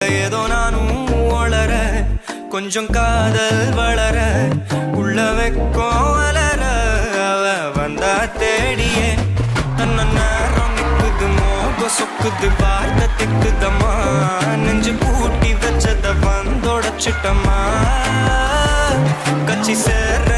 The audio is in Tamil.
ஏதோ நானும் வளர கொஞ்சம் காதல் வளர உள்ள வெக்கம் வளர அவ வந்தா தேடியே தன்ன நேரம் நிக்குது மோக சொக்குது வார்த்தை திக்குதம்மா நெஞ்சு பூட்டி வச்சத வந்தோடச்சிட்டம்மா கட்சி சேர